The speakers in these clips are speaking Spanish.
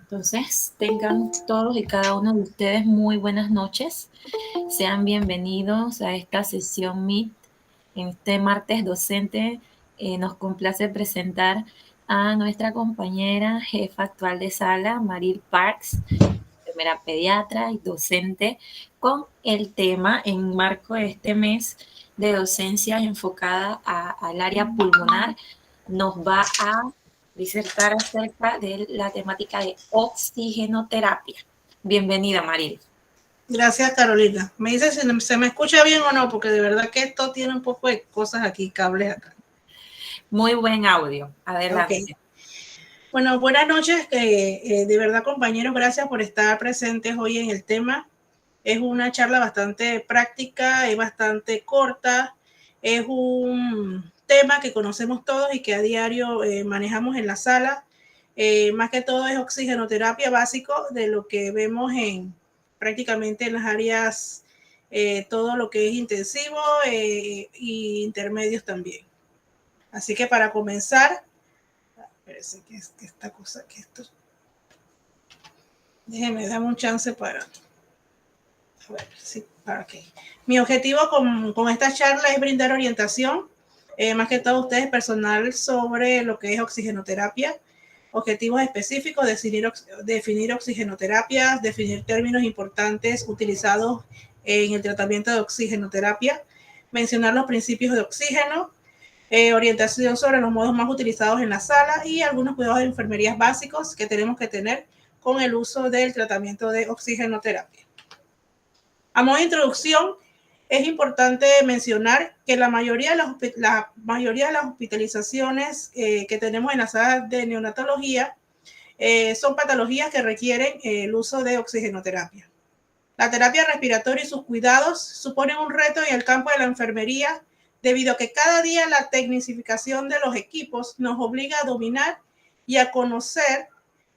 Entonces, tengan todos y cada uno de ustedes muy buenas noches. Sean bienvenidos a esta sesión Meet. En este martes docente nos complace presentar a nuestra compañera jefa actual de sala, Maril Parks, enfermera pediatra y docente, con el tema en marco de este mes de docencia enfocada al área pulmonar. Nos va a disertar acerca de la temática de oxigenoterapia. Bienvenida, Maril. Gracias, Carolina. Me dice si se me escucha bien o no, porque de verdad que esto tiene un poco de cosas aquí, cables acá. Muy buen audio. Adelante. Okay. Bueno, buenas noches. De verdad, compañeros, gracias por estar presentes hoy en el tema. Es una charla bastante práctica, es bastante corta, es un tema que conocemos todos y que a diario manejamos en la sala. Más que todo es oxigenoterapia básico de lo que vemos prácticamente en las áreas, todo lo que es intensivo y intermedios también. Así que para comenzar, parece que esta cosa, que esto, dame un chance para... A ver, sí, okay. Mi objetivo con esta charla es brindar orientación, más que todo a ustedes personal, sobre lo que es oxigenoterapia, objetivos específicos, definir oxigenoterapia, definir términos importantes utilizados en el tratamiento de oxigenoterapia, mencionar los principios de oxígeno, orientación sobre los modos más utilizados en la sala y algunos cuidados de enfermería básicos que tenemos que tener con el uso del tratamiento de oxigenoterapia. A modo de introducción, es importante mencionar que la mayoría de las hospitalizaciones que tenemos en las salas de neonatología son patologías que requieren el uso de oxigenoterapia. La terapia respiratoria y sus cuidados suponen un reto en el campo de la enfermería debido a que cada día la tecnificación de los equipos nos obliga a dominar y a conocer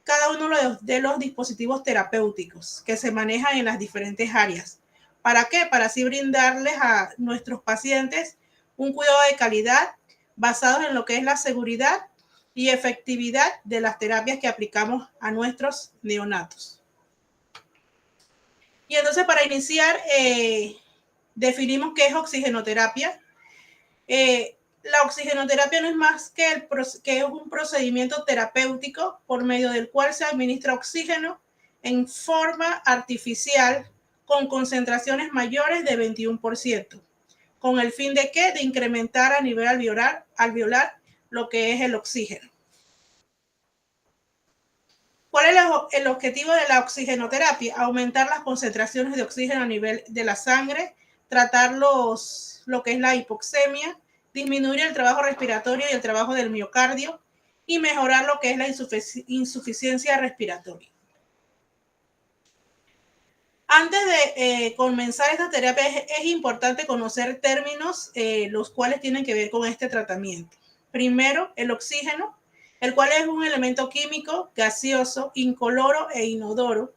cada uno de los dispositivos terapéuticos que se manejan en las diferentes áreas. ¿Para qué? Para así brindarles a nuestros pacientes un cuidado de calidad basado en lo que es la seguridad y efectividad de las terapias que aplicamos a nuestros neonatos. Y entonces para iniciar, definimos qué es oxigenoterapia. La oxigenoterapia no es más que un procedimiento terapéutico por medio del cual se administra oxígeno en forma artificial con concentraciones mayores de 21%, con el fin de ¿qué? De incrementar a nivel alveolar lo que es el oxígeno. ¿Cuál es el objetivo de la oxigenoterapia? Aumentar las concentraciones de oxígeno a nivel de la sangre, tratar lo que es la hipoxemia, disminuir el trabajo respiratorio y el trabajo del miocardio y mejorar lo que es la insuficiencia respiratoria. Antes de comenzar esta terapia es importante conocer términos los cuales tienen que ver con este tratamiento. Primero, el oxígeno, el cual es un elemento químico gaseoso, incoloro e inodoro.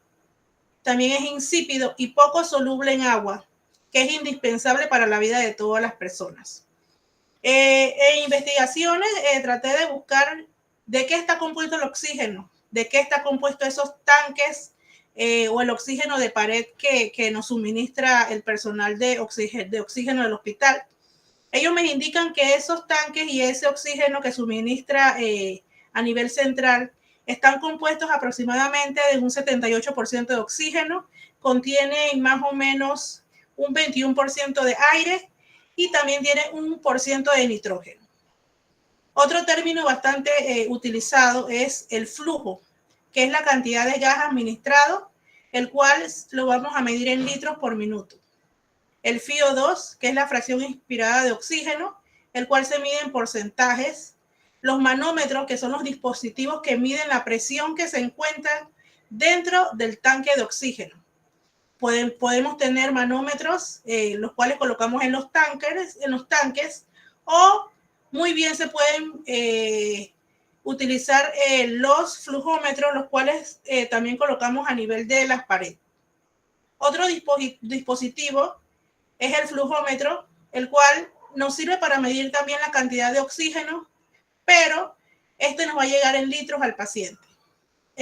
También es insípido y poco soluble en agua, que es indispensable para la vida de todas las personas. En investigaciones traté de buscar de qué está compuesto el oxígeno, de qué está compuesto esos tanques o el oxígeno de pared que nos suministra el personal de oxígeno del hospital. Ellos me indican que esos tanques y ese oxígeno que suministra a nivel central están compuestos aproximadamente de un 78% de oxígeno, contienen más o menos un 21% de aire y también tiene 1% de nitrógeno. Otro término bastante utilizado es el flujo, que es la cantidad de gas administrado, el cual lo vamos a medir en litros por minuto. El FiO2, que es la fracción inspirada de oxígeno, el cual se mide en porcentajes. Los manómetros, que son los dispositivos que miden la presión que se encuentra dentro del tanque de oxígeno. Podemos tener manómetros, los cuales colocamos en los tanques, o muy bien se pueden utilizar los flujómetros, los cuales también colocamos a nivel de las paredes. Otro dispositivo es el flujómetro, el cual nos sirve para medir también la cantidad de oxígeno, pero este nos va a llegar en litros al paciente.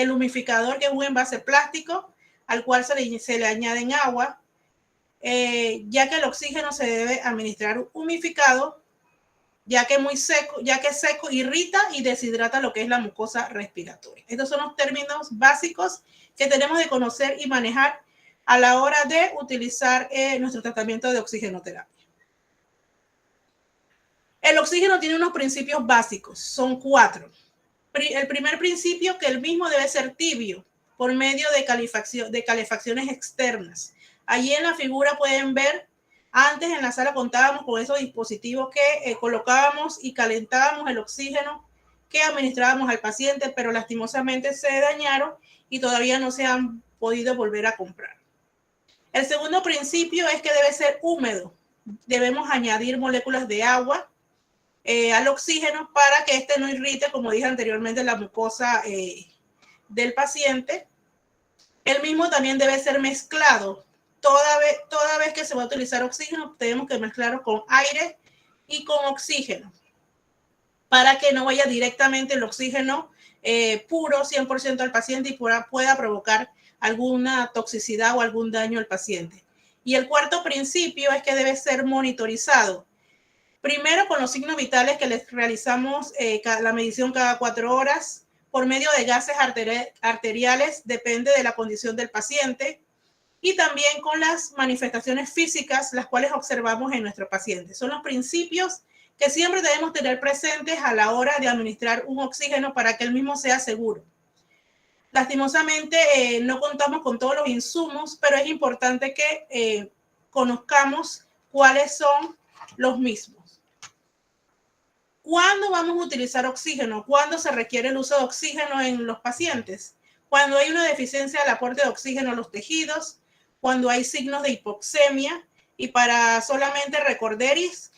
el humidificador, que es un envase plástico al cual se le añade agua, ya que el oxígeno se debe administrar humidificado, ya que seco irrita y deshidrata lo que es la mucosa respiratoria. Estos son los términos básicos que tenemos de conocer y manejar a la hora de utilizar nuestro tratamiento de oxigenoterapia. El oxígeno tiene unos principios básicos, son 4. El primer principio, que el mismo debe ser tibio por medio de calefacciones externas. Allí en la figura pueden ver, antes en la sala contábamos con esos dispositivos que colocábamos y calentábamos el oxígeno que administrábamos al paciente, pero lastimosamente se dañaron y todavía no se han podido volver a comprar. El segundo principio es que debe ser húmedo. Debemos añadir moléculas de agua al oxígeno para que este no irrite, como dije anteriormente, la mucosa del paciente. El mismo también debe ser mezclado. Toda vez que se va a utilizar oxígeno, tenemos que mezclarlo con aire y con oxígeno para que no vaya directamente el oxígeno puro 100% al paciente y pueda provocar alguna toxicidad o algún daño al paciente. Y el cuarto principio es que debe ser monitorizado. Primero, con los signos vitales que les realizamos la medición cada 4 horas por medio de gases arteriales, depende de la condición del paciente, y también con las manifestaciones físicas, las cuales observamos en nuestro paciente. Son los principios que siempre debemos tener presentes a la hora de administrar un oxígeno para que el mismo sea seguro. Lastimosamente, no contamos con todos los insumos, pero es importante que conozcamos cuáles son los mismos. ¿Cuándo vamos a utilizar oxígeno? ¿Cuándo se requiere el uso de oxígeno en los pacientes? Cuando hay una deficiencia del aporte de oxígeno a los tejidos, cuando hay signos de hipoxemia, y para solamente recorderis,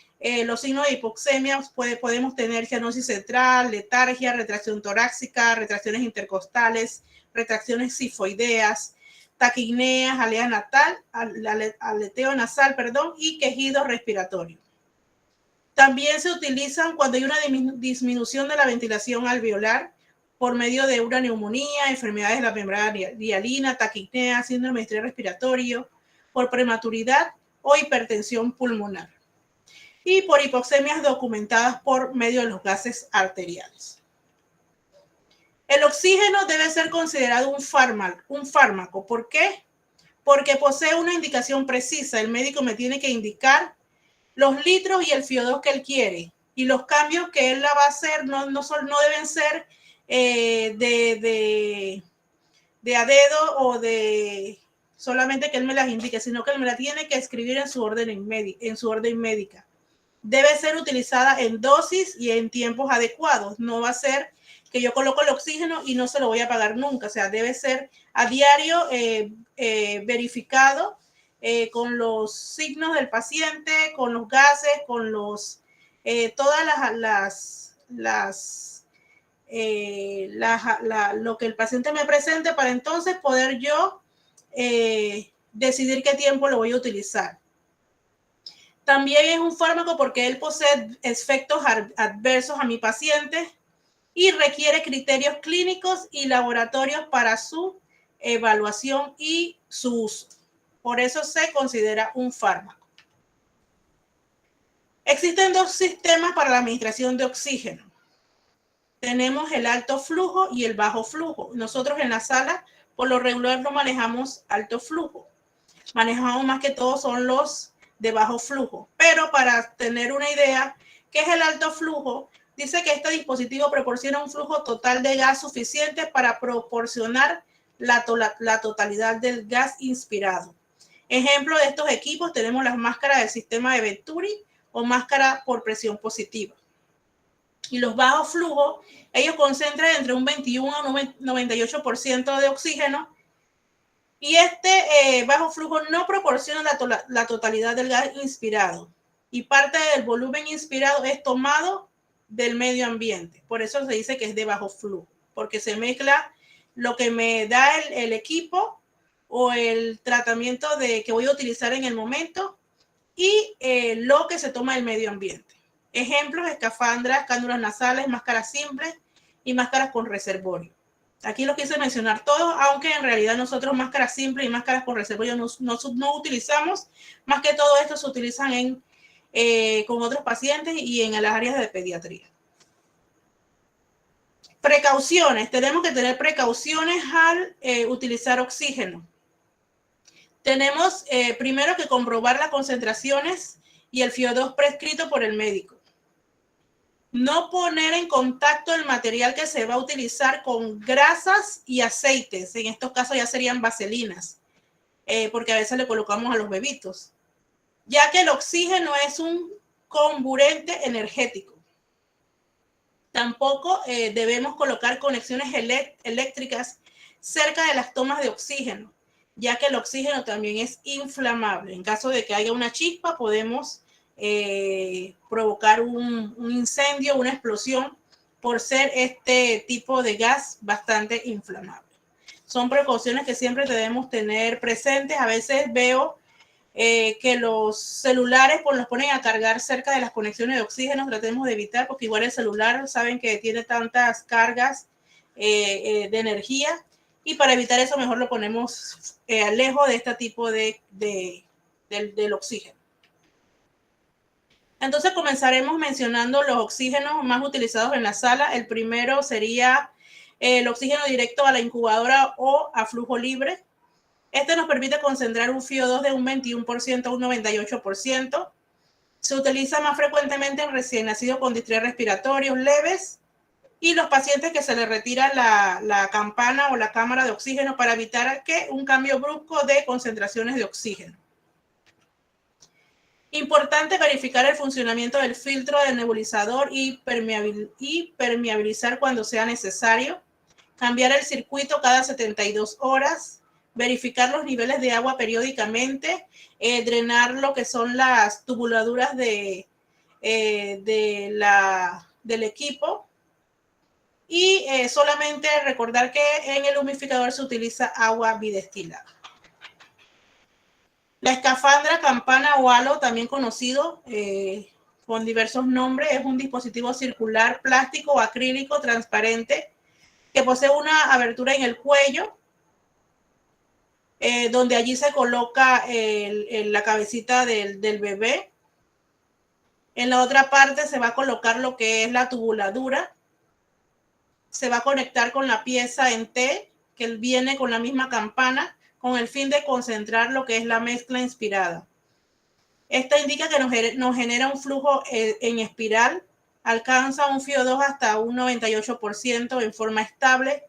los signos de hipoxemia podemos tener cianosis central, letargia, retracción torácica, retracciones intercostales, retracciones sifoideas, taquigneas, aleteo nasal, y quejido respiratorio. También se utilizan cuando hay una disminución de la ventilación alveolar por medio de una neumonía, enfermedades de la membrana hialina, taquipnea, síndrome de estrés respiratorio, por prematuridad o hipertensión pulmonar. Y por hipoxemias documentadas por medio de los gases arteriales. El oxígeno debe ser considerado un fármaco. ¿Por qué? Porque posee una indicación precisa. El médico me tiene que indicar los litros y el FIO2 que él quiere, y los cambios que él la va a hacer no deben ser de a dedo o de solamente que él me las indique, sino que él me la tiene que escribir en su orden médica. Debe ser utilizada en dosis y en tiempos adecuados. No va a ser que yo coloco el oxígeno y no se lo voy a pagar nunca. O sea, debe ser a diario verificado con los signos del paciente, con los gases, con todas lo que el paciente me presente, para entonces poder yo decidir qué tiempo lo voy a utilizar. También es un fármaco porque él posee efectos adversos a mi paciente y requiere criterios clínicos y laboratorios para su evaluación y su uso. Por eso se considera un fármaco. Existen 2 sistemas para la administración de oxígeno. Tenemos el alto flujo y el bajo flujo. Nosotros en la sala, por lo regular, no manejamos alto flujo. Manejamos más que todo son los de bajo flujo. Pero para tener una idea, ¿qué es el alto flujo? Dice que este dispositivo proporciona un flujo total de gas suficiente para proporcionar la totalidad del gas inspirado. Ejemplo de estos equipos tenemos las máscaras del sistema de Venturi o máscara por presión positiva. Y los bajos flujos, ellos concentran entre un 21 a un 98% de oxígeno, y este bajo flujo no proporciona la totalidad del gas inspirado, y parte del volumen inspirado es tomado del medio ambiente. Por eso se dice que es de bajo flujo, porque se mezcla lo que me da el equipo o el tratamiento que voy a utilizar en el momento y lo que se toma del medio ambiente. Ejemplos: escafandras, cánulas nasales, máscaras simples y máscaras con reservorio. Aquí lo quise mencionar todos, aunque en realidad nosotros máscaras simples y máscaras con reservorio no utilizamos. Más que todo esto se utilizan con otros pacientes y en las áreas de pediatría. Precauciones. Tenemos que tener precauciones al utilizar oxígeno. Tenemos primero que comprobar las concentraciones y el FiO2 prescrito por el médico. No poner en contacto el material que se va a utilizar con grasas y aceites. En estos casos ya serían vaselinas, porque a veces le colocamos a los bebitos, ya que el oxígeno es un comburente energético. Tampoco debemos colocar conexiones eléctricas cerca de las tomas de oxígeno, ya que el oxígeno también es inflamable. En caso de que haya una chispa, podemos provocar un incendio, una explosión, por ser este tipo de gas bastante inflamable. Son precauciones que siempre debemos tener presentes. A veces veo que los celulares pues, los ponen a cargar cerca de las conexiones de oxígeno. Tratemos de evitar, porque igual el celular saben que tiene tantas cargas de energía, y para evitar eso mejor lo ponemos lejos de este tipo del oxígeno. Entonces comenzaremos mencionando los oxígenos más utilizados en la sala. El primero sería el oxígeno directo a la incubadora o a flujo libre. Este nos permite concentrar un FiO2 de un 21% a un 98%. Se utiliza más frecuentemente en recién nacidos con distrés respiratorios leves y los pacientes que se les retira la campana o la cámara de oxígeno para evitar que un cambio brusco de concentraciones de oxígeno. Importante verificar el funcionamiento del filtro del nebulizador y permeabilizar cuando sea necesario. Cambiar el circuito cada 72 horas. Verificar los niveles de agua periódicamente. Drenar lo que son las tubuladuras del equipo. Y solamente recordar que en el humidificador se utiliza agua bidestilada. La escafandra, campana o halo, también conocido con diversos nombres, es un dispositivo circular, plástico o acrílico transparente que posee una abertura en el cuello, donde allí se coloca la cabecita del bebé. En la otra parte se va a colocar lo que es la tubuladura. Se va a conectar con la pieza en T, que viene con la misma campana, con el fin de concentrar lo que es la mezcla inspirada. Esta indica que nos genera un flujo en espiral, alcanza un FiO2 hasta un 98% en forma estable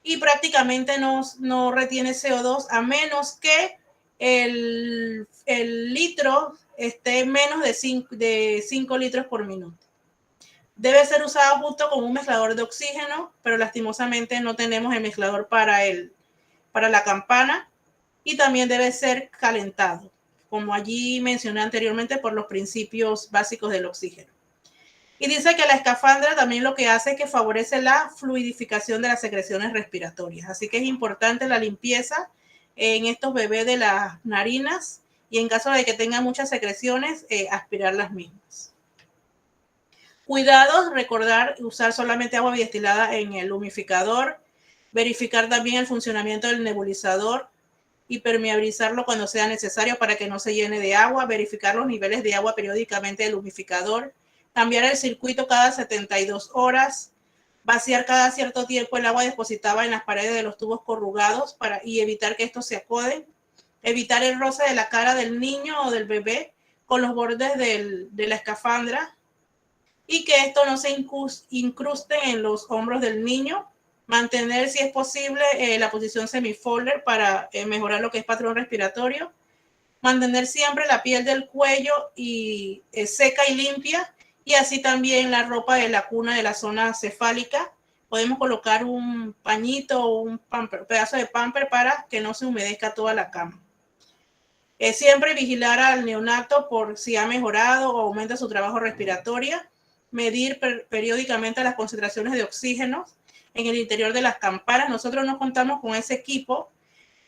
y prácticamente no retiene CO2 a menos que el litro esté menos de 5 litros por minuto. Debe ser usado junto con un mezclador de oxígeno, pero lastimosamente no tenemos el mezclador para la campana, y también debe ser calentado, como allí mencioné anteriormente, por los principios básicos del oxígeno. Y dice que la escafandra también lo que hace es que favorece la fluidificación de las secreciones respiratorias. Así que es importante la limpieza en estos bebés de las narinas y en caso de que tengan muchas secreciones, aspirar las mismas. Cuidados, recordar usar solamente agua bidestilada en el humidificador, verificar también el funcionamiento del nebulizador y permeabilizarlo cuando sea necesario para que no se llene de agua, verificar los niveles de agua periódicamente del humidificador, cambiar el circuito cada 72 horas, vaciar cada cierto tiempo el agua depositada en las paredes de los tubos corrugados y evitar que estos se acoden, evitar el roce de la cara del niño o del bebé con los bordes de la escafandra y que esto no se incruste en los hombros del niño. Mantener, si es posible, la posición semifolder para mejorar lo que es patrón respiratorio. Mantener siempre la piel del cuello seca y limpia, y así también la ropa de la cuna de la zona cefálica. Podemos colocar un pañito o un pedazo de pamper para que no se humedezca toda la cama. Siempre vigilar al neonato por si ha mejorado o aumenta su trabajo respiratorio. Medir periódicamente las concentraciones de oxígeno en el interior de las campanas. Nosotros no contamos con ese equipo,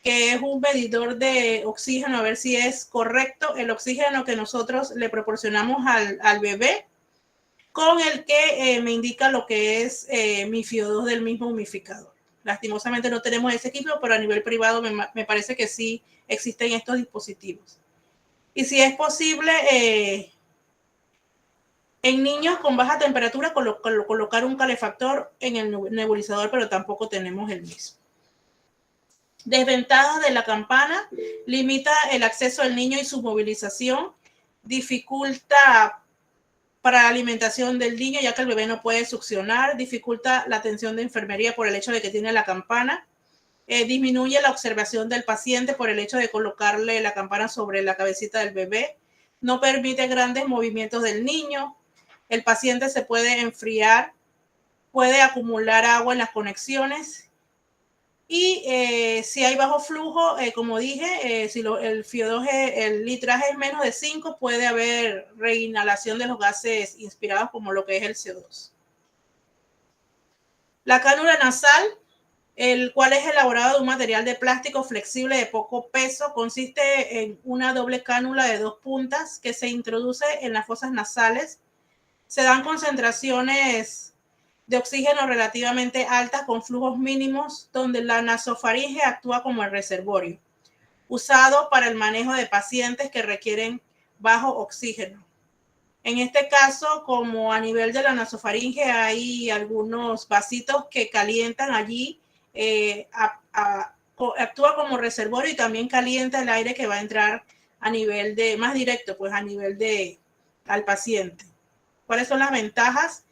que es un medidor de oxígeno, a ver si es correcto el oxígeno que nosotros le proporcionamos al bebé, con el que me indica lo que es mi FiO2 del mismo humidificador. lastimosamente no tenemos ese equipo, pero a nivel privado me parece que sí existen estos dispositivos. Y si es posible, en niños con baja temperatura, colocar un calefactor en el nebulizador, pero tampoco tenemos el mismo. Desventajas de la campana: limita el acceso del niño y su movilización, dificulta para la alimentación del niño, ya que el bebé no puede succionar, dificulta la atención de enfermería por el hecho de que tiene la campana, disminuye la observación del paciente por el hecho de colocarle la campana sobre la cabecita del bebé, no permite grandes movimientos del niño, el paciente se puede enfriar, puede acumular agua en las conexiones. Y si hay bajo flujo, como dije, si el FIO2, el litraje es menos de 5, puede haber reinhalación de los gases inspirados, como lo que es el CO2. La cánula nasal, el cual es elaborado de un material de plástico flexible de poco peso, consiste en una doble cánula de 2 puntas que se introduce en las fosas nasales. Se dan concentraciones de oxígeno relativamente altas con flujos mínimos, donde la nasofaringe actúa como el reservorio, usado para el manejo de pacientes que requieren bajo oxígeno. En este caso, como a nivel de la nasofaringe hay algunos vasitos que calientan allí, actúa como reservorio y también calienta el aire que va a entrar a nivel de, más directo, pues a nivel de al paciente. ¿Cuáles son las ventajas?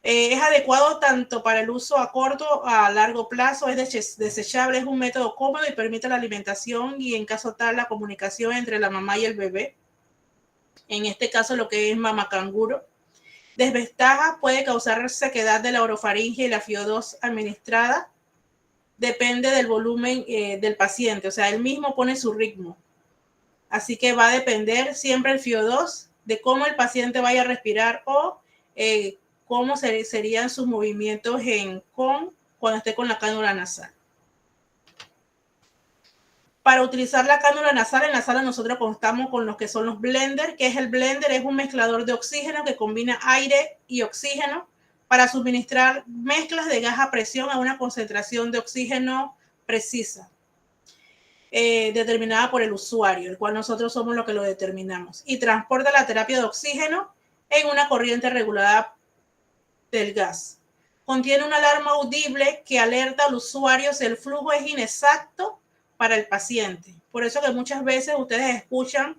Es adecuado tanto para el uso a corto a largo plazo, es desechable, es un método cómodo y permite la alimentación y en caso tal la comunicación entre la mamá y el bebé. En este caso lo que es mamacanguro. Desventaja: puede causar sequedad de la orofaringe y la FIO2 administrada. Depende del volumen del paciente, o sea, él mismo pone su ritmo. Así que va a depender siempre el FIO2 de cómo el paciente vaya a respirar o cómo serían sus movimientos cuando esté con la cánula nasal. Para utilizar la cánula nasal, en la sala nosotros contamos con lo que son los blenders, que es el blender, es un mezclador de oxígeno que combina aire y oxígeno para suministrar mezclas de gas a presión a una concentración de oxígeno precisa, determinada por el usuario, el cual nosotros somos los que lo determinamos, y transporta la terapia de oxígeno en una corriente regulada del gas. Contiene una alarma audible que alerta al usuario si el flujo es inexacto para el paciente. Por eso que muchas veces ustedes escuchan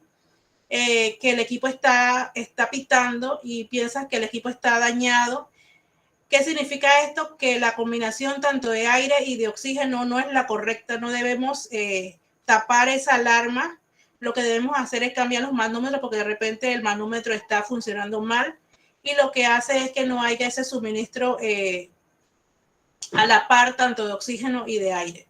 que el equipo está pitando y piensan que el equipo está dañado. ¿Qué significa esto? Que la combinación tanto de aire y de oxígeno no es la correcta. No debemos tapar esa alarma. Lo que debemos hacer es cambiar los manómetros porque de repente el manómetro está funcionando mal y lo que hace es que no haya ese suministro a la par tanto de oxígeno y de aire.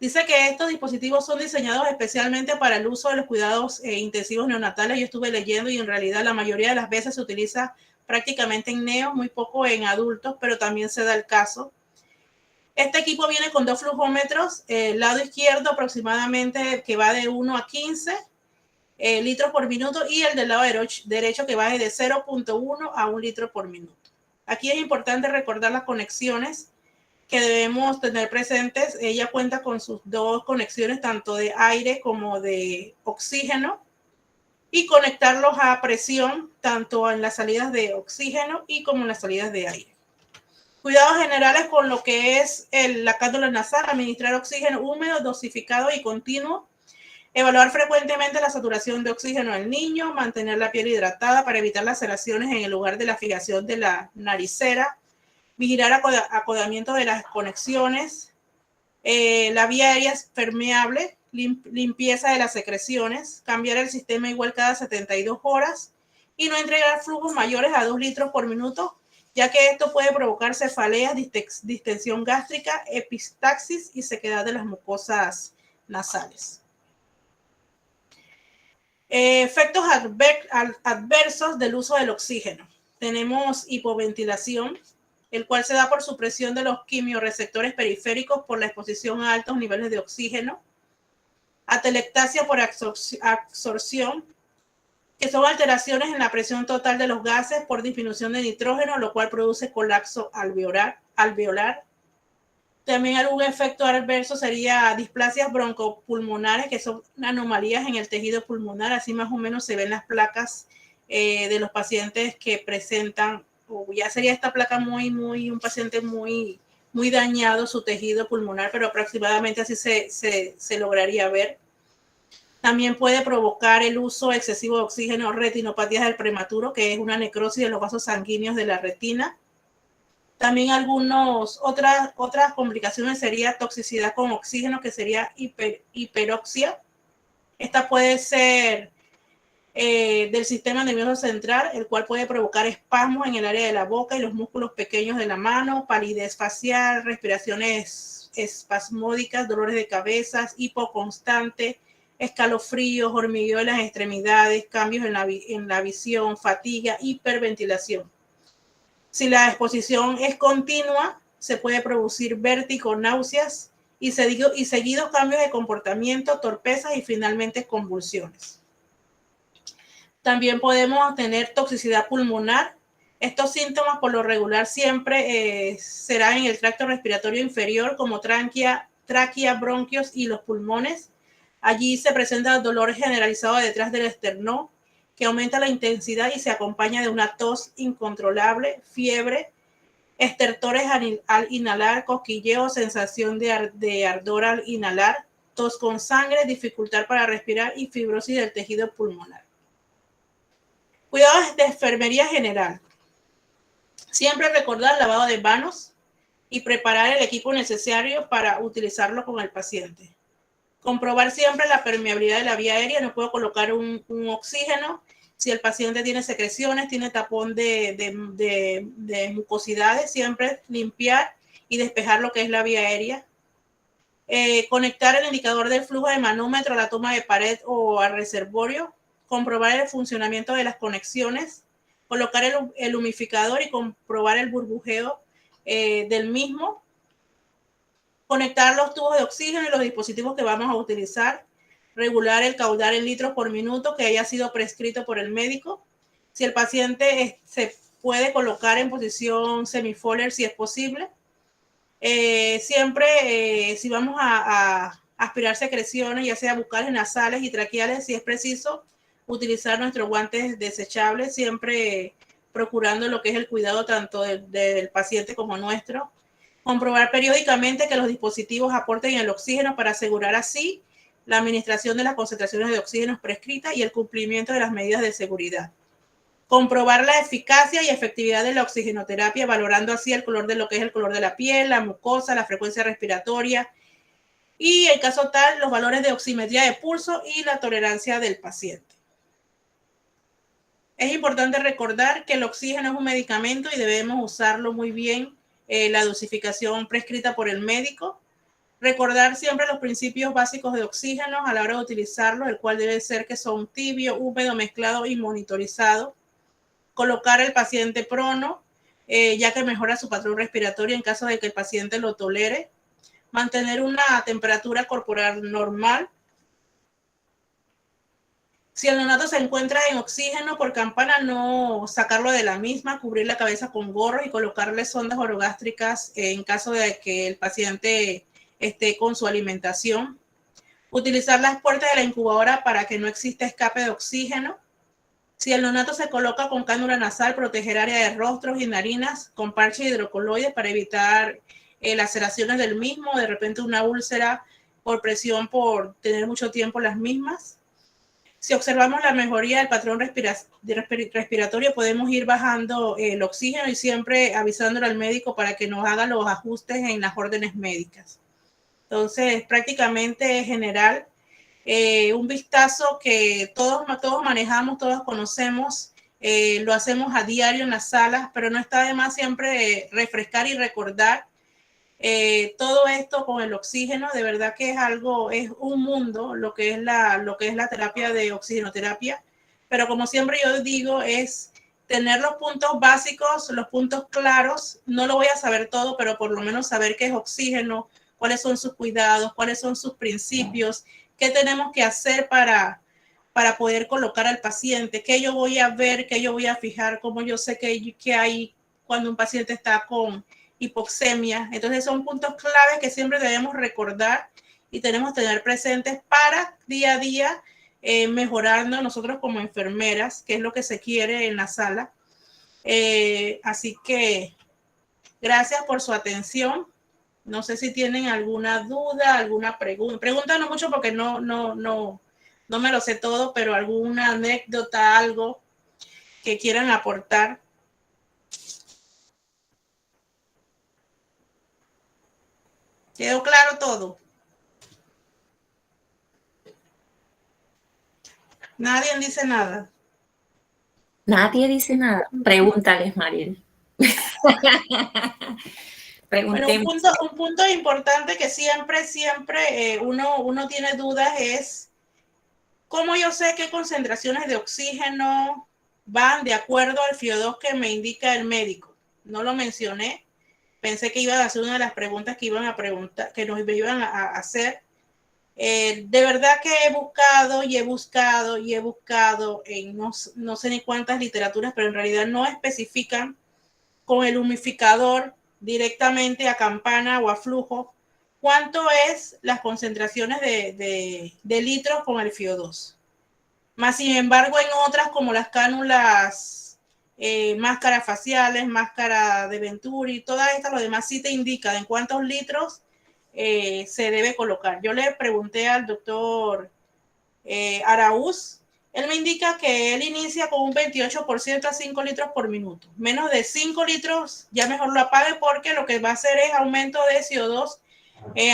Dice que estos dispositivos son diseñados especialmente para el uso de los cuidados intensivos neonatales. Yo estuve leyendo y en realidad la mayoría de las veces se utiliza prácticamente en neos, muy poco en adultos, pero también se da el caso. Este equipo viene con 2 flujómetros, el lado izquierdo aproximadamente que va de 1 a 15 litros por minuto y el del lado derecho que va de 0.1 a 1 litro por minuto. Aquí es importante recordar las conexiones que debemos tener presentes. Ella cuenta con sus 2 conexiones, tanto de aire como de oxígeno, y conectarlos a presión, tanto en las salidas de oxígeno y como en las salidas de aire. Cuidados generales con lo que es la cánula nasal: administrar oxígeno húmedo, dosificado y continuo, evaluar frecuentemente la saturación de oxígeno del niño, mantener la piel hidratada para evitar laceraciones en el lugar de la fijación de la naricera, vigilar acodamiento de las conexiones, la vía aérea es permeable, limpieza de las secreciones, cambiar el sistema igual cada 72 horas y no entregar flujos mayores a 2 litros por minuto, ya que esto puede provocar cefaleas, distensión gástrica, epistaxis y sequedad de las mucosas nasales. Efectos adversos del uso del oxígeno. Tenemos hipoventilación, el cual se da por supresión de los quimiorreceptores periféricos por la exposición a altos niveles de oxígeno. Atelectasia por absorción, que son alteraciones en la presión total de los gases por disminución de nitrógeno, lo cual produce colapso alveolar. También algún efecto adverso sería displasias broncopulmonares, que son anomalías en el tejido pulmonar. Así más o menos se ven las placas de los pacientes que presentan, o ya sería esta placa un paciente muy dañado su tejido pulmonar, pero aproximadamente así se lograría ver. También puede provocar el uso excesivo de oxígeno, retinopatías del prematuro, que es una necrosis de los vasos sanguíneos de la retina. También otras complicaciones sería toxicidad con oxígeno, que sería hiperoxia. Esta puede ser del sistema nervioso central, el cual puede provocar espasmos en el área de la boca y los músculos pequeños de la mano, palidez facial, respiraciones espasmódicas, dolores de cabeza, hipoconstante, escalofríos, hormigueo en las extremidades, cambios en la visión, fatiga, hiperventilación. Si la exposición es continua, se puede producir vértigo, náuseas y seguidos cambios de comportamiento, torpezas y finalmente convulsiones. También podemos tener toxicidad pulmonar. Estos síntomas por lo regular siempre serán en el tracto respiratorio inferior, como tráquea, bronquios y los pulmones. Allí se presenta dolor generalizado detrás del esternón, que aumenta la intensidad y se acompaña de una tos incontrolable, fiebre, estertores al inhalar, cosquilleo, sensación de ardor al inhalar, tos con sangre, dificultad para respirar y fibrosis del tejido pulmonar. Cuidados de enfermería general. Siempre recordar lavado de manos y preparar el equipo necesario para utilizarlo con el paciente. Comprobar siempre la permeabilidad de la vía aérea. No puedo colocar un oxígeno si el paciente tiene secreciones, tiene tapón de mucosidades. Siempre limpiar y despejar lo que es la vía aérea. Conectar el indicador del flujo de manómetro a la toma de pared o al reservorio. Comprobar el funcionamiento de las conexiones. Colocar el humidificador y comprobar el burbujeo del mismo. Conectar los tubos de oxígeno y los dispositivos que vamos a utilizar. Regular el caudal en litros por minuto que haya sido prescrito por el médico. Si el paciente se puede colocar en posición semi-Foley si es posible. Siempre si vamos a aspirar secreciones, ya sea bucales, nasales y traqueales, si es preciso, utilizar nuestros guantes desechables, siempre procurando lo que es el cuidado tanto del paciente como nuestro. Comprobar periódicamente que los dispositivos aporten el oxígeno para asegurar así la administración de las concentraciones de oxígeno prescritas y el cumplimiento de las medidas de seguridad. Comprobar la eficacia y efectividad de la oxigenoterapia, valorando así el color de lo que es el color de la piel, la mucosa, la frecuencia respiratoria y, en caso tal, los valores de oximetría de pulso y la tolerancia del paciente. Es importante recordar que el oxígeno es un medicamento y debemos usarlo muy bien, la dosificación prescrita por el médico. Recordar siempre los principios básicos de oxígeno a la hora de utilizarlo, el cual debe ser que son tibio, húmedo, mezclado y monitorizado. Colocar el paciente prono, ya que mejora su patrón respiratorio en caso de que el paciente lo tolere. Mantener una temperatura corporal normal. Si el neonato se encuentra en oxígeno por campana, no sacarlo de la misma, cubrir la cabeza con gorro y colocarle sondas orogástricas en caso de que el paciente esté con su alimentación. Utilizar las puertas de la incubadora para que no exista escape de oxígeno. Si el neonato se coloca con cánula nasal, proteger área de rostros y narinas con parche hidrocoloides para evitar laceraciones del mismo, de repente una úlcera por presión por tener mucho tiempo las mismas. Si observamos la mejoría del patrón respiratorio, podemos ir bajando el oxígeno y siempre avisándole al médico para que nos haga los ajustes en las órdenes médicas. Entonces, prácticamente en general, un vistazo que todos manejamos, todos conocemos, lo hacemos a diario en las salas, pero no está de más siempre refrescar y recordar todo esto con el oxígeno. De verdad que es un mundo lo que es la terapia de oxigenoterapia, pero como siempre yo digo, es tener los puntos básicos, los puntos claros. No lo voy a saber todo, pero por lo menos saber qué es oxígeno, cuáles son sus cuidados, cuáles son sus principios, qué tenemos que hacer para poder colocar al paciente, qué yo voy a ver, qué yo voy a fijar, cómo yo sé que hay cuando un paciente está con hipoxemia. Entonces son puntos claves que siempre debemos recordar y tenemos que tener presentes para día a día mejorando nosotros como enfermeras, que es lo que se quiere en la sala. Así que gracias por su atención. No sé si tienen alguna duda, alguna pregunta. Pregunta no mucho porque no me lo sé todo, pero alguna anécdota, algo que quieran aportar. ¿Quedó claro todo? Nadie dice nada. Nadie dice nada. Pregúntales, Mariel. Bueno, un punto importante que siempre uno tiene dudas es cómo yo sé qué concentraciones de oxígeno van de acuerdo al FIO2 que me indica el médico. No lo mencioné. Pensé que iba a hacer una de las preguntas que iban a preguntar, que nos iban a hacer. De verdad que he buscado en no sé ni cuántas literaturas, pero en realidad no especifican con el humidificador directamente a campana o a flujo cuánto es las concentraciones de litros con el FIO2. Más sin embargo, en otras como las cánulas, máscaras faciales, máscara de Venturi, todas estas, lo demás sí te indica en cuántos litros se debe colocar. Yo le pregunté al doctor Araúz, él me indica que él inicia con un 28% a 5 litros por minuto. Menos de 5 litros ya mejor lo apague porque lo que va a hacer es aumento de CO2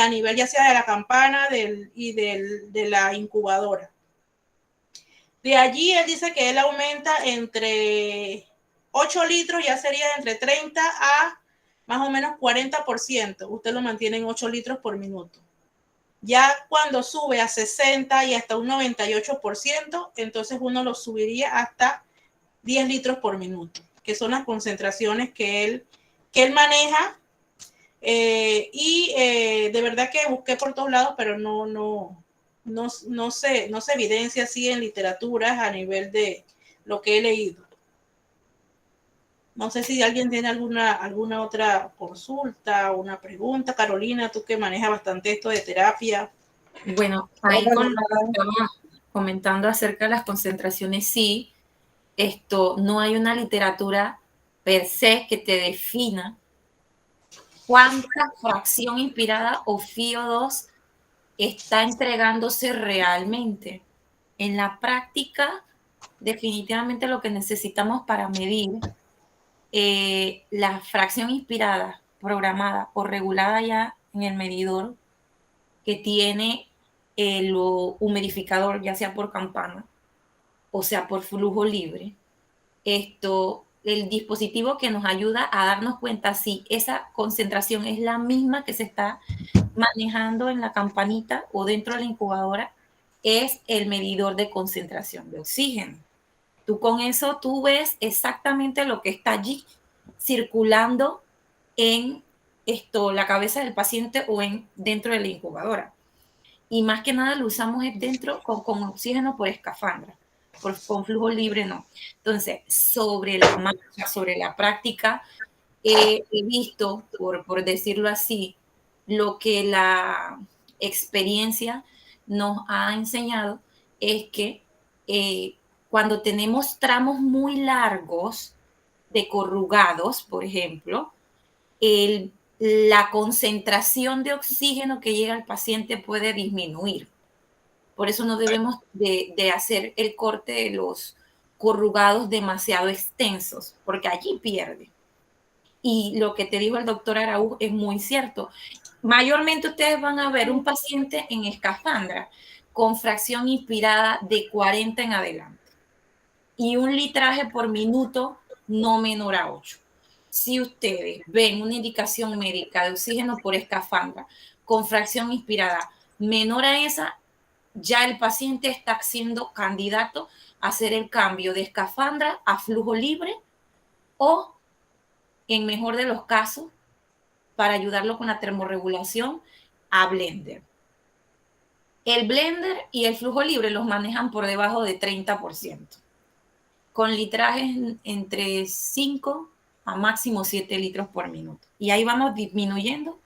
a nivel ya sea de la campana de la incubadora. De allí él dice que él aumenta entre 8 litros, ya sería entre 30 a más o menos 40%. Usted lo mantiene en 8 litros por minuto. Ya cuando sube a 60 y hasta un 98%, entonces uno lo subiría hasta 10 litros por minuto, que son las concentraciones que él maneja. De verdad que busqué por todos lados, pero no se evidencia así en literaturas a nivel de lo que he leído. No sé si alguien tiene alguna otra consulta, una pregunta. Carolina, tú que manejas bastante esto de terapia. Bueno, ahí con lo que estaba comentando acerca de las concentraciones, sí, no hay una literatura per se que te defina cuánta fracción inspirada o FIO2 está entregándose realmente. En la práctica, definitivamente lo que necesitamos para medir la fracción inspirada, programada o regulada ya en el medidor que tiene el humidificador, ya sea por campana o sea por flujo libre, el dispositivo que nos ayuda a darnos cuenta si esa concentración es la misma que se está manejando en la campanita o dentro de la incubadora, es el medidor de concentración de oxígeno. Tú con eso, tú ves exactamente lo que está allí circulando en la cabeza del paciente o dentro de la incubadora. Y más que nada lo usamos dentro con oxígeno por escafandra, con flujo libre no. Entonces, sobre la marcha, sobre la práctica, he visto, por decirlo así, lo que la experiencia nos ha enseñado es que cuando tenemos tramos muy largos de corrugados, por ejemplo, la concentración de oxígeno que llega al paciente puede disminuir. Por eso no debemos de hacer el corte de los corrugados demasiado extensos, porque allí pierde. Y lo que te dijo el doctor Araúz es muy cierto. Mayormente ustedes van a ver un paciente en escafandra con fracción inspirada de 40 en adelante y un litraje por minuto no menor a 8. Si ustedes ven una indicación médica de oxígeno por escafandra con fracción inspirada menor a esa, ya el paciente está siendo candidato a hacer el cambio de escafandra a flujo libre o, en mejor de los casos, para ayudarlo con la termorregulación, a blender. El blender y el flujo libre los manejan por debajo de 30%, con litrajes entre 5 a máximo 7 litros por minuto. Y ahí vamos disminuyendo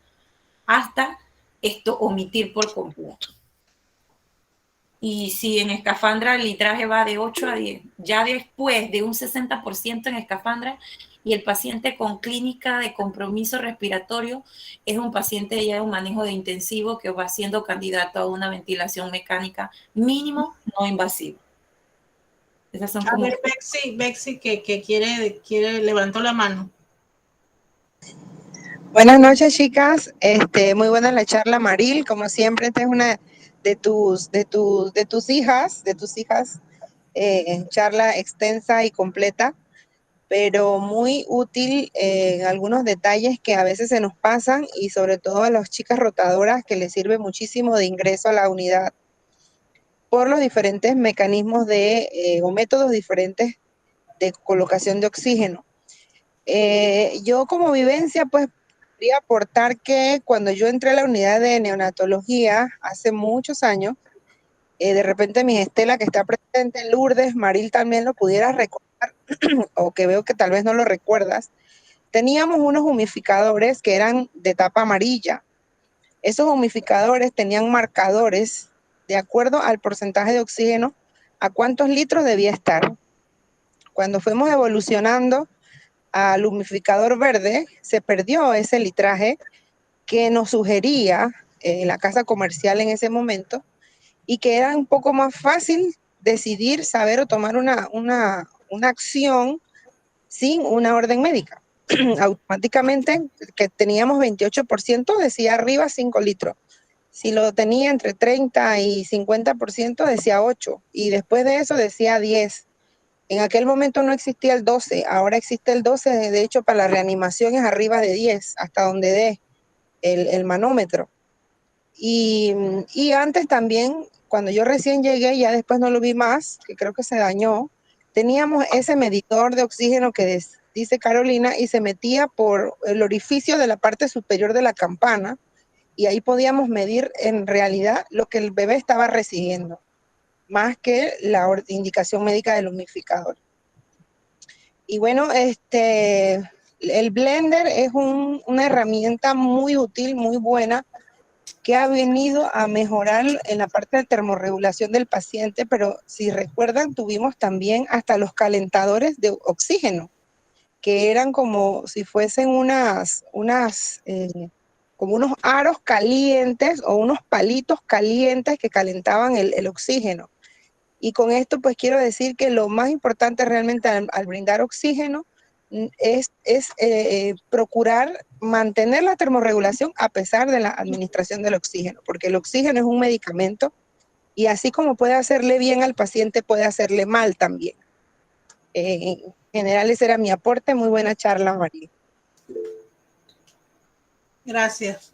hasta esto omitir por completo. Y si en escafandra el litraje va de 8 a 10, ya después de un 60% en escafandra y el paciente con clínica de compromiso respiratorio es un paciente ya de un manejo de intensivo que va siendo candidato a una ventilación mecánica mínimo no invasiva. Esas son a ver, Bexi que quiere levantó la mano. Buenas noches, chicas. Muy buena la charla, Maril. Como siempre, esta es una de tus hijas, charla extensa y completa, pero muy útil en algunos detalles que a veces se nos pasan y sobre todo a las chicas rotadoras que les sirve muchísimo de ingreso a la unidad por los diferentes mecanismos o métodos diferentes de colocación de oxígeno. Yo como vivencia, pues, quería aportar que cuando yo entré a la unidad de neonatología hace muchos años, de repente mi Estela, que está presente en Lourdes, Maril también lo pudiera recordar, o que veo que tal vez no lo recuerdas, teníamos unos humidificadores que eran de tapa amarilla. Esos humidificadores tenían marcadores de acuerdo al porcentaje de oxígeno, a cuántos litros debía estar. Cuando fuimos evolucionando al humidificador verde, se perdió ese litraje que nos sugería la casa comercial en ese momento y que era un poco más fácil decidir, saber o tomar una acción sin una orden médica. Automáticamente, que teníamos 28%, decía arriba 5 litros. Si lo tenía entre 30 y 50%, decía 8. Y después de eso decía 10. En aquel momento no existía el 12, ahora existe el 12, de hecho para la reanimación es arriba de 10, hasta donde dé el manómetro. Y antes también, cuando yo recién llegué, ya después no lo vi más, que creo que se dañó, teníamos ese medidor de oxígeno que dice Carolina y se metía por el orificio de la parte superior de la campana y ahí podíamos medir en realidad lo que el bebé estaba recibiendo, más que la indicación médica del humidificador. Y bueno, el blender es una herramienta muy útil, muy buena, que ha venido a mejorar en la parte de termorregulación del paciente, pero si recuerdan, tuvimos también hasta los calentadores de oxígeno, que eran como si fuesen como unos aros calientes o unos palitos calientes que calentaban el oxígeno. Y con esto pues quiero decir que lo más importante realmente al brindar oxígeno es procurar mantener la termorregulación a pesar de la administración del oxígeno, porque el oxígeno es un medicamento y así como puede hacerle bien al paciente, puede hacerle mal también. En general ese era mi aporte. Muy buena charla, María. Gracias.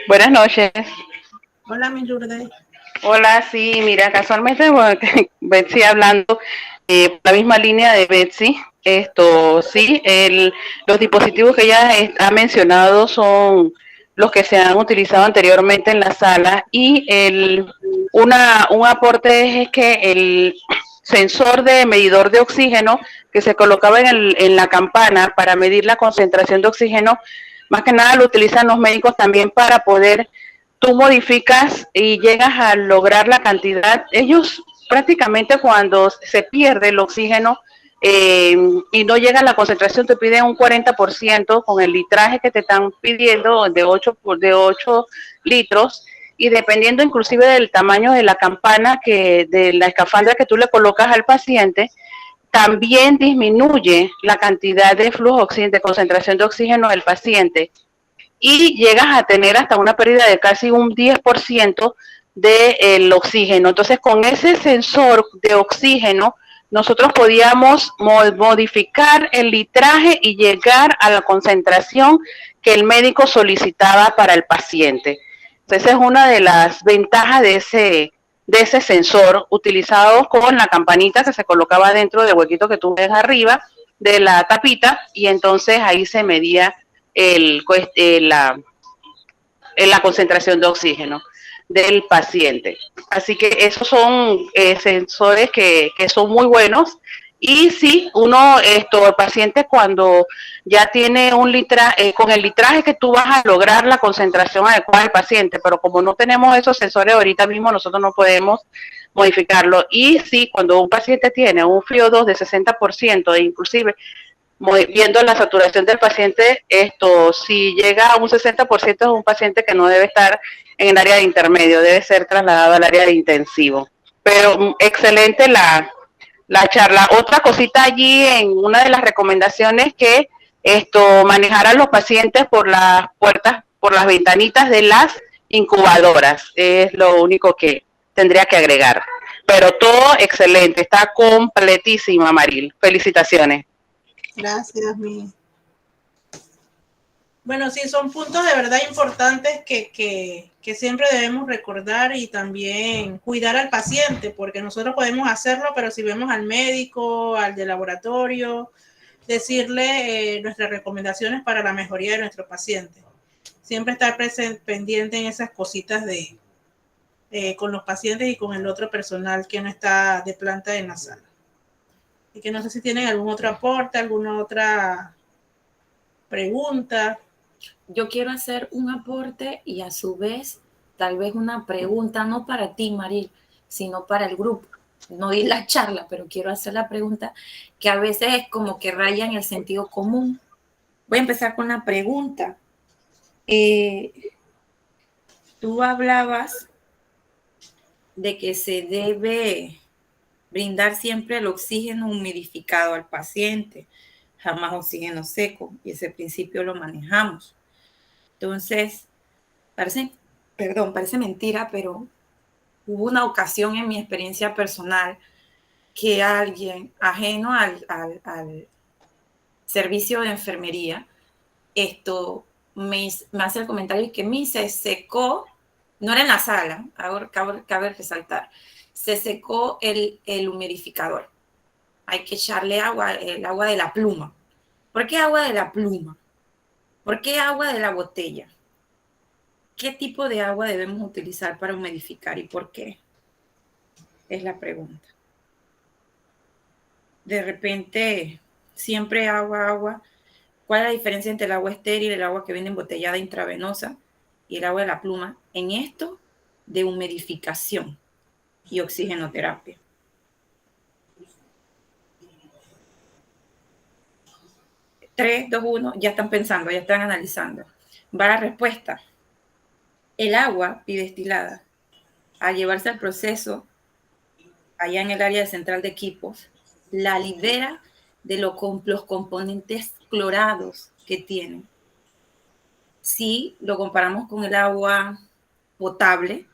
Buenas noches. Hola, mi Lourdes. Hola, sí, mira, casualmente Betsy hablando la misma línea de Betsy. Sí, los dispositivos que ella ha mencionado son los que se han utilizado anteriormente en la sala y un aporte es que el sensor de medidor de oxígeno que se colocaba en la campana para medir la concentración de oxígeno, más que nada lo utilizan los médicos también para poder, tú modificas y llegas a lograr la cantidad. Ellos prácticamente cuando se pierde el oxígeno y no llega a la concentración, te piden un 40% con el litraje que te están pidiendo de 8 litros, y dependiendo inclusive del tamaño de la campana, de la escafandra que tú le colocas al paciente, también disminuye la cantidad de flujo de concentración de oxígeno del paciente y llegas a tener hasta una pérdida de casi un 10% del oxígeno. Entonces, con ese sensor de oxígeno, nosotros podíamos modificar el litraje y llegar a la concentración que el médico solicitaba para el paciente. Entonces, esa es una de las ventajas de ese sensor utilizado con la campanita que se colocaba dentro del huequito que tú ves arriba de la tapita, y entonces ahí se medía la concentración de oxígeno del paciente. Así que esos son sensores que son muy buenos Y sí, el paciente cuando ya tiene un litraje, con el litraje que tú vas a lograr la concentración adecuada del paciente, pero como no tenemos esos sensores ahorita mismo, nosotros no podemos modificarlo. Y sí, cuando un paciente tiene un FiO2 de 60%, e inclusive viendo la saturación del paciente, si llega a un 60%, es un paciente que no debe estar en el área de intermedio, debe ser trasladado al área de intensivo. Pero excelente la charla. Otra cosita allí en una de las recomendaciones, que manejar a los pacientes por las puertas, por las ventanitas de las incubadoras, es lo único que tendría que agregar. Pero todo excelente, está completísima, Maril. Felicitaciones. Gracias, mi. Bueno, sí, son puntos de verdad importantes que siempre debemos recordar, y también cuidar al paciente, porque nosotros podemos hacerlo, pero si vemos al médico, al de laboratorio, decirle nuestras recomendaciones para la mejoría de nuestro paciente. Siempre estar pendiente en esas cositas con los pacientes y con el otro personal que no está de planta en la sala. Y que no sé si tienen algún otro aporte, alguna otra pregunta. Yo quiero hacer un aporte y a su vez tal vez una pregunta, no para ti, Maril, sino para el grupo. No di la charla, pero quiero hacer la pregunta que a veces es como que raya en el sentido común. Voy a empezar con la pregunta. Tú hablabas de que se debe brindar siempre el oxígeno humidificado al paciente, jamás oxígeno seco, y ese principio lo manejamos. Entonces, parece mentira, pero hubo una ocasión en mi experiencia personal que alguien ajeno al servicio de enfermería, me hace el comentario que me se secó, no era en la sala, cabe resaltar, se secó el humidificador. Hay que echarle agua, el agua de la pluma. ¿Por qué agua de la pluma? ¿Por qué agua de la botella? ¿Qué tipo de agua debemos utilizar para humidificar y por qué? Es la pregunta. De repente, siempre agua. ¿Cuál es la diferencia entre el agua estéril, el agua que viene embotellada intravenosa y el agua de la pluma en esto de humidificación y oxigenoterapia? Tres, dos, uno, ya están pensando, ya están analizando. Va la respuesta. El agua bidestilada, al llevarse al proceso allá en el área central de equipos, la libera de los componentes clorados que tienen. Si lo comparamos con el agua potable,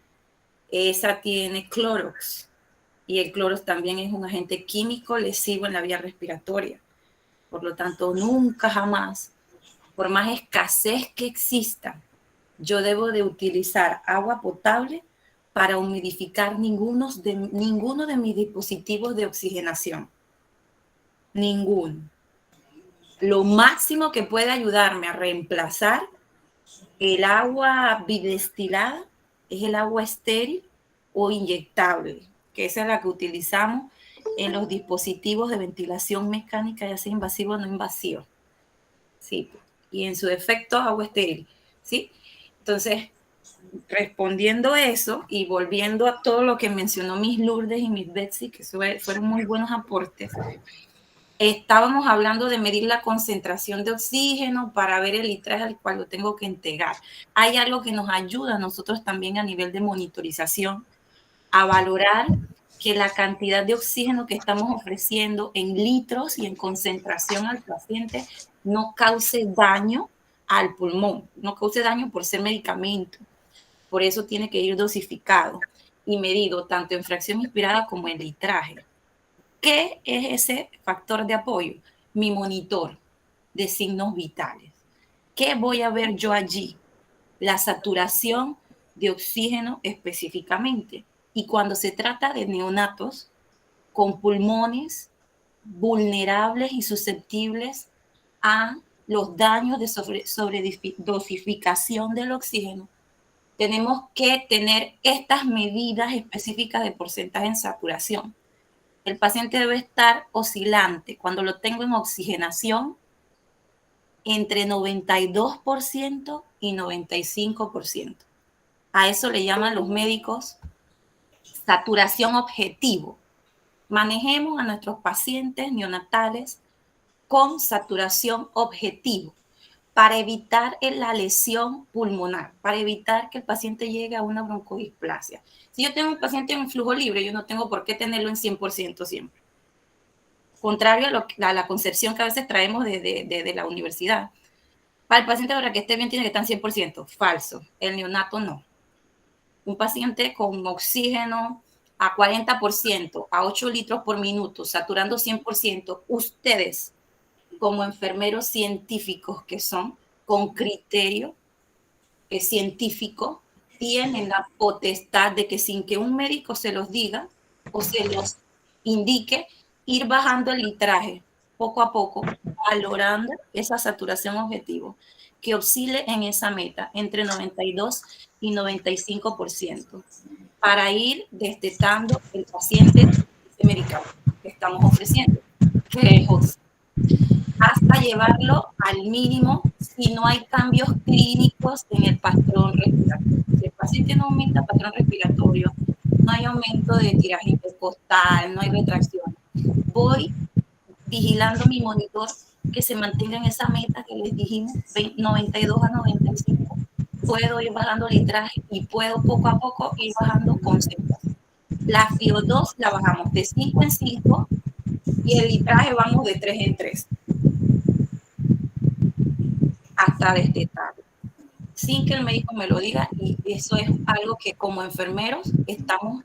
esa tiene Clorox, y el Clorox también es un agente químico lesivo en la vía respiratoria. Por lo tanto, nunca jamás, por más escasez que exista, yo debo de utilizar agua potable para humidificar ninguno de mis dispositivos de oxigenación. Ninguno. Lo máximo que puede ayudarme a reemplazar el agua bidestilada es el agua estéril o inyectable, que esa es la que utilizamos en los dispositivos de ventilación mecánica, ya sea invasivo o no invasivo. Sí, y en su defecto agua estéril, ¿sí? Entonces, respondiendo eso y volviendo a todo lo que mencionó Miss Lourdes y Miss Betsy, que fueron muy buenos aportes, estábamos hablando de medir la concentración de oxígeno para ver el litraje al cual lo tengo que integrar. Hay algo que nos ayuda a nosotros también a nivel de monitorización a valorar que la cantidad de oxígeno que estamos ofreciendo en litros y en concentración al paciente no cause daño al pulmón, no cause daño por ser medicamento. Por eso tiene que ir dosificado y medido tanto en fracción inspirada como en litraje. ¿Qué es ese factor de apoyo? Mi monitor de signos vitales. ¿Qué voy a ver yo allí? La saturación de oxígeno específicamente. Y cuando se trata de neonatos con pulmones vulnerables y susceptibles a los daños de sobredosificación del oxígeno, tenemos que tener estas medidas específicas de porcentaje en saturación. el paciente debe estar oscilante cuando lo tengo en oxigenación entre 92% y 95%. A eso le llaman los médicos saturación objetivo. Manejemos a nuestros pacientes neonatales con saturación objetivo para evitar la lesión pulmonar, para evitar que el paciente llegue a una broncodisplasia. Si yo tengo un paciente en flujo libre, yo no tengo por qué tenerlo en 100% siempre. Contrario a la concepción que a veces traemos de la universidad. Para el paciente, para que esté bien, tiene que estar en 100%. Falso. El neonato no. Un paciente con oxígeno a 40%, a 8 litros por minuto, saturando 100%, ustedes, como enfermeros científicos que son, con criterio científico, tienen la potestad de que sin que un médico se los diga o se los indique, ir bajando el litraje poco a poco, valorando esa saturación objetivo, que oscile en esa meta entre 92 y 95%, para ir destetando el paciente ese medicamento que estamos ofreciendo, que es hasta llevarlo al mínimo si no hay cambios clínicos en el patrón respiratorio. Si el paciente no aumenta el patrón respiratorio, no hay aumento de tiraje intercostal, no hay retracción, voy vigilando mi monitor que se mantenga en esa meta que les dijimos, 92 a 95. Puedo ir bajando litraje y puedo poco a poco ir bajando concentración. La FiO2 la bajamos de 5 en 5 y el litraje vamos de 3 en 3 hasta destetarlo, sin que el médico me lo diga, y eso es algo que como enfermeros estamos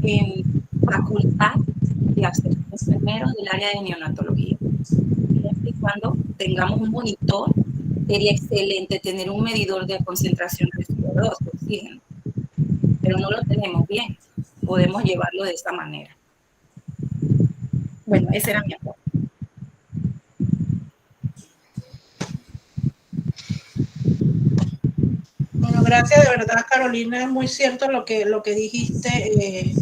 en facultad de hacer, enfermeros del área de neonatología. Siempre y cuando tengamos un monitor, sería excelente tener un medidor de concentración de CO2, de oxígeno, pero no lo tenemos bien, podemos llevarlo de esa manera. Bueno, ese era mi aporte. Bueno, gracias de verdad, Carolina. Es muy cierto lo que dijiste.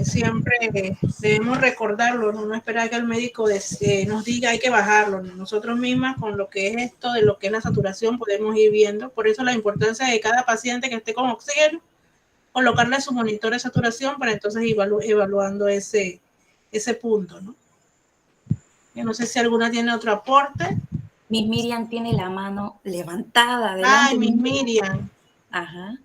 Siempre debemos recordarlo, no esperar que el médico nos diga hay que bajarlo. Nosotros mismas con lo que es esto, de lo que es la saturación, podemos ir viendo. Por eso la importancia de cada paciente que esté con oxígeno, colocarle su monitor de saturación para entonces ir evaluando ese punto, ¿no? Yo no sé si alguna tiene otro aporte. Miss Miriam tiene la mano levantada. Adelante. Ay, Miss Miriam. Ajá.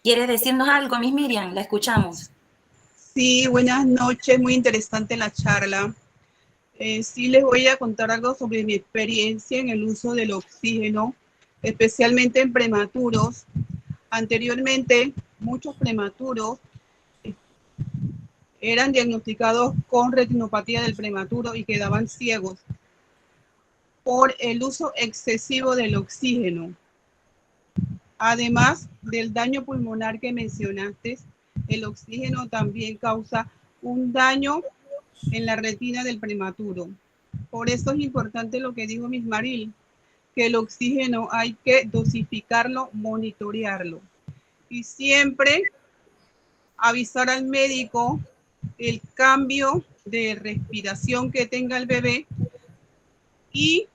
¿Quiere decirnos algo, Miss Miriam? La escuchamos. Sí, buenas noches. Muy interesante la charla. Sí les voy a contar algo sobre mi experiencia en el uso del oxígeno, especialmente en prematuros. Anteriormente, muchos prematuros eran diagnosticados con retinopatía del prematuro y quedaban ciegos por el uso excesivo del oxígeno. Además del daño pulmonar que mencionaste, el oxígeno también causa un daño en la retina del prematuro. Por eso es importante lo que dijo Miss Maril, que el oxígeno hay que dosificarlo, monitorearlo. Y siempre avisar al médico el cambio de respiración que tenga el bebé y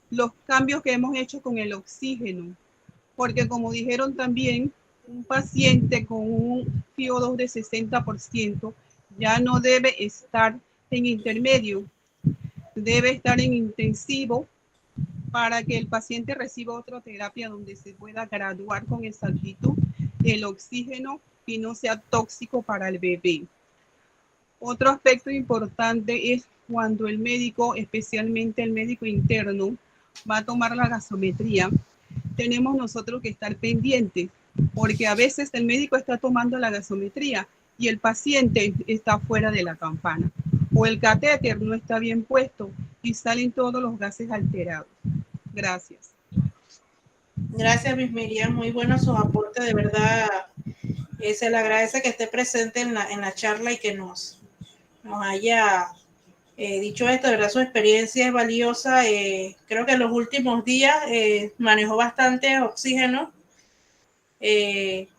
los cambios que hemos hecho con el oxígeno. Porque como dijeron también, un paciente con un FiO2 de 60% ya no debe estar en intermedio, debe estar en intensivo para que el paciente reciba otra terapia donde se pueda graduar con exactitud el oxígeno y no sea tóxico para el bebé. Otro aspecto importante es cuando el médico, especialmente el médico interno, va a tomar la gasometría, tenemos nosotros que estar pendientes, porque a veces el médico está tomando la gasometría y el paciente está fuera de la campana, o el catéter no está bien puesto y salen todos los gases alterados. Gracias. Gracias, Miss Miriam. Muy bueno sus aportes, de verdad. Se le agradece que esté presente en la charla y que nos haya dicho esto. De verdad, su experiencia es valiosa. Creo que en los últimos días manejó bastante oxígeno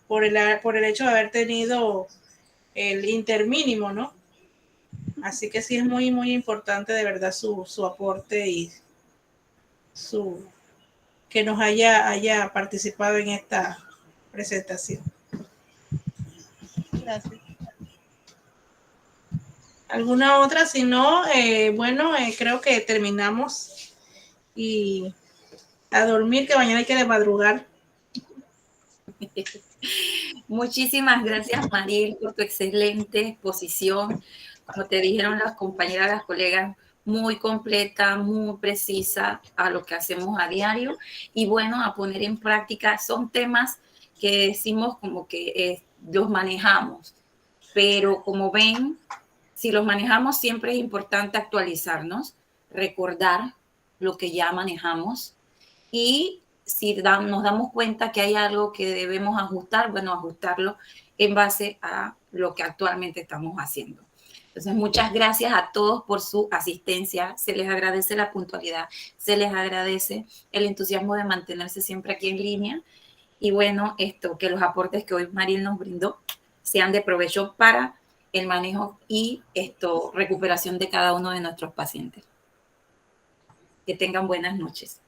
por el hecho de haber tenido el intermínimo, ¿no? Así que sí es muy, muy importante de verdad su aporte y que nos haya participado en esta presentación. Gracias. ¿Alguna otra? Si no, bueno, creo que terminamos y a dormir, que mañana hay que madrugar. Muchísimas gracias, Maril, por tu excelente exposición. Como te dijeron las compañeras, las colegas, muy completa, muy precisa a lo que hacemos a diario. Y bueno, a poner en práctica, son temas que decimos como que los manejamos, pero como ven, si los manejamos siempre es importante actualizarnos, recordar lo que ya manejamos y si nos damos cuenta que hay algo que debemos ajustar, bueno, ajustarlo en base a lo que actualmente estamos haciendo. Entonces, muchas gracias a todos por su asistencia. Se les agradece la puntualidad, se les agradece el entusiasmo de mantenerse siempre aquí en línea. Y bueno, que los aportes que hoy Maril nos brindó sean de provecho para el manejo y recuperación de cada uno de nuestros pacientes. Que tengan buenas noches.